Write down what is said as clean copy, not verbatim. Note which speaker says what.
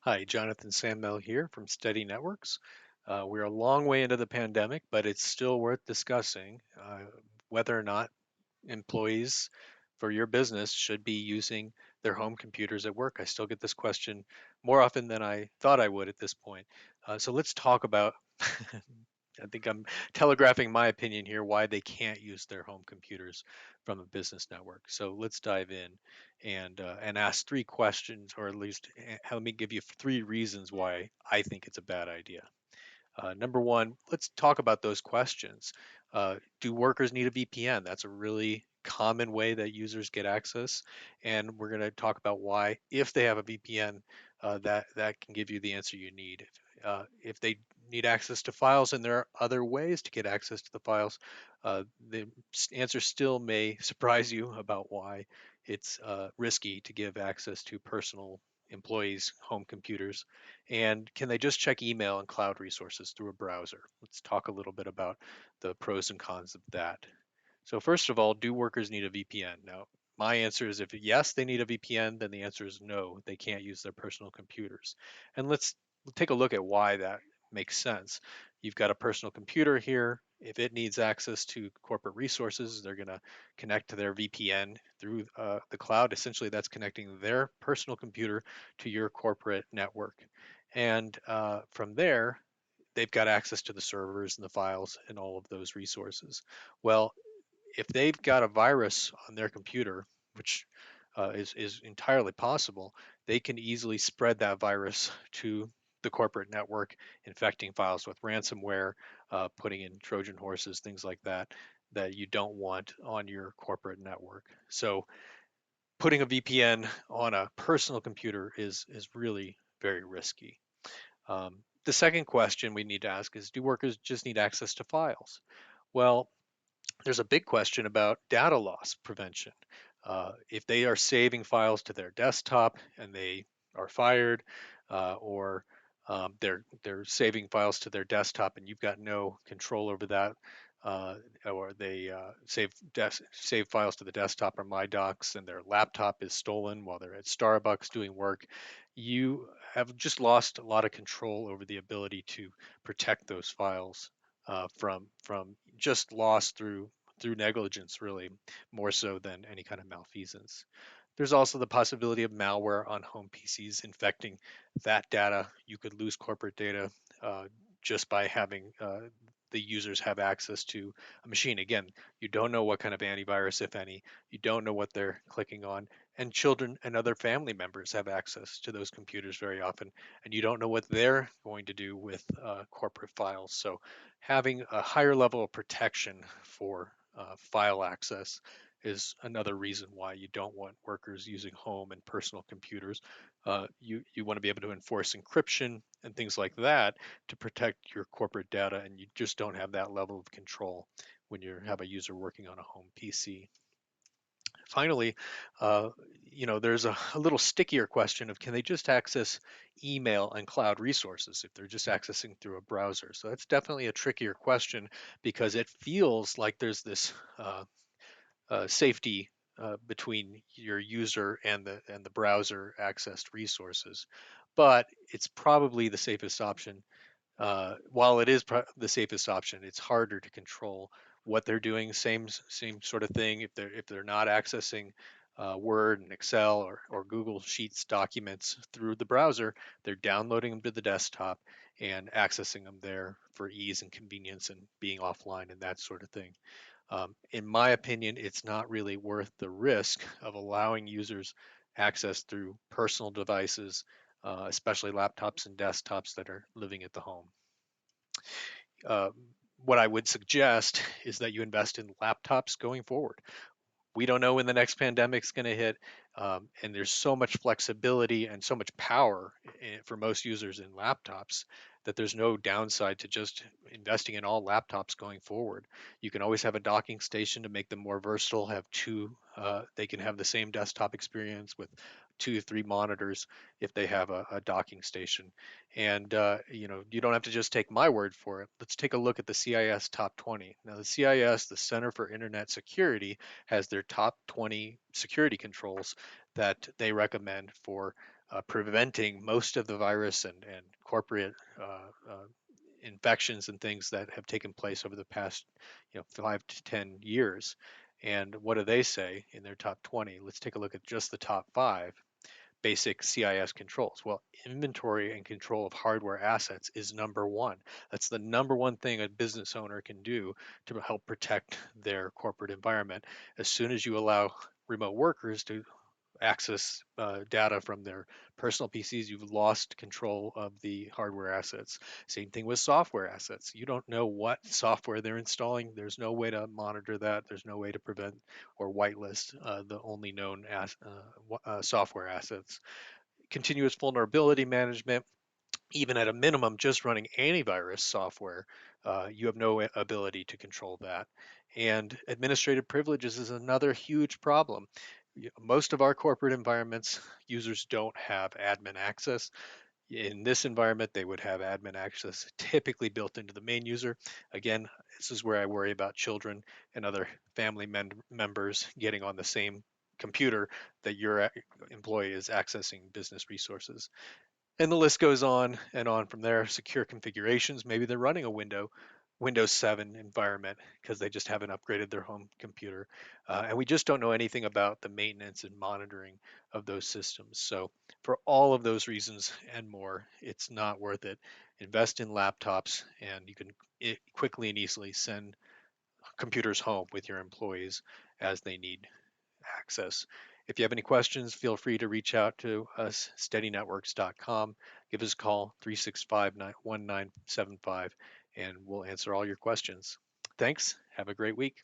Speaker 1: Hi, Jonathan Sandmel here from Steady Networks. We're a long way into the pandemic, but it's still worth discussing whether or not employees for your business should be using their home computers at work. I still get this question more often than I thought I would at this point. So let's talk about, I think I'm telegraphing my opinion here, why they can't use their home computers from a business network. So let's dive in and ask three questions, or at least let me give you three reasons why I think it's a bad idea. Number one, let's talk about those questions. Do workers need a VPN? That's a really common way that users get access, and we're going to talk about why, if they have a VPN, that can give you the answer you need. If they need access to files and there are other ways to get access to the files, the answer still may surprise you about why it's risky to give access to personal employees' home computers. And can they just check email and cloud resources through a browser? Let's talk a little bit about the pros and cons of that. So first of all, do workers need a VPN? Now, my answer is if yes, they need a VPN, then the answer is no, they can't use their personal computers. And let's take a look at why that makes sense. You've got a personal computer here. If it needs access to corporate resources, they're going to connect to their VPN through the cloud. Essentially, that's connecting their personal computer to your corporate network. And from there, they've got access to the servers and the files and all of those resources. Well, if they've got a virus on their computer, which is entirely possible, they can easily spread that virus to the corporate network, infecting files with ransomware, putting in Trojan horses, things like that, that you don't want on your corporate network. So putting a VPN on a personal computer is really very risky. The second question we need to ask is, do workers just need access to files? Well, there's a big question about data loss prevention. If they are saving files to their desktop and they are fired, or they're saving files to their desktop and you've got no control over that, uh, or they save files to the desktop or My Docs and their laptop is stolen while they're at Starbucks doing work, you have just lost a lot of control over the ability to protect those files from just loss through negligence, really, more so than any kind of malfeasance. There's also the possibility of malware on home PCs infecting that data. You could lose corporate data just by having the users have access to a machine. Again, you don't know what kind of antivirus, if any, you don't know what they're clicking on, and children and other family members have access to those computers very often, and you don't know what they're going to do with corporate files. So having a higher level of protection for file access is another reason why you don't want workers using home and personal computers. You want to be able to enforce encryption and things like that to protect your corporate data, and you just don't have that level of control when you have a user working on a home PC. Finally, uh, there's a little stickier question of, can they just access email and cloud resources if they're just accessing through a browser? So that's definitely a trickier question because it feels like there's this safety between your user and the browser accessed resources. But it's probably the safest option. While it is the safest option, it's harder to control what they're doing. Same sort of thing. If they're not accessing Word and Excel or Google Sheets documents through the browser, they're downloading them to the desktop and accessing them there for ease and convenience and being offline and that sort of thing. In my opinion, it's not really worth the risk of allowing users access through personal devices, especially laptops and desktops that are living at the home. Uh, what I would suggest is that you invest in laptops going forward. We don't know when the next pandemic is going to hit, and there's so much flexibility and so much power for most users in laptops that there's no downside to just investing in all laptops going forward. You can always have a docking station to make them more versatile. Have two, they can have the same desktop experience with 2 or 3 monitors if they have a docking station. And you don't have to just take my word for it. Let's take a look at the CIS Top 20. Now, the CIS, the Center for Internet Security, has their top 20 security controls that they recommend for preventing most of the virus and corporate infections and things that have taken place over the past 5 to 10 years. And what do they say in their top 20? Let's take a look at just the top five basic CIS controls. Well, inventory and control of hardware assets is number one. That's the number one thing a business owner can do to help protect their corporate environment. As soon as you allow remote workers to access data from their personal PCs, you've lost control of the hardware assets. Same thing with software assets. You don't know what software they're installing. There's no way to monitor that. There's no way to prevent or whitelist the only known software assets. Continuous vulnerability management, even at a minimum, just running antivirus software, you have no ability to control that. And administrative privileges is another huge problem. Most of our corporate environments, users don't have admin access. In this environment, they would have admin access typically built into the main user. Again, this is where I worry about children and other family members getting on the same computer that your employee is accessing business resources. And the list goes on and on from there. Secure configurations. Maybe they're running a Windows 7 environment because they just haven't upgraded their home computer. And we just don't know anything about the maintenance and monitoring of those systems. So, for all of those reasons and more, it's not worth it. Invest in laptops, and you can quickly and easily send computers home with your employees as they need access. If you have any questions, feel free to reach out to us, steadynetworks.com. Give us a call, 365 1975, and we'll answer all your questions. Thanks. Have a great week.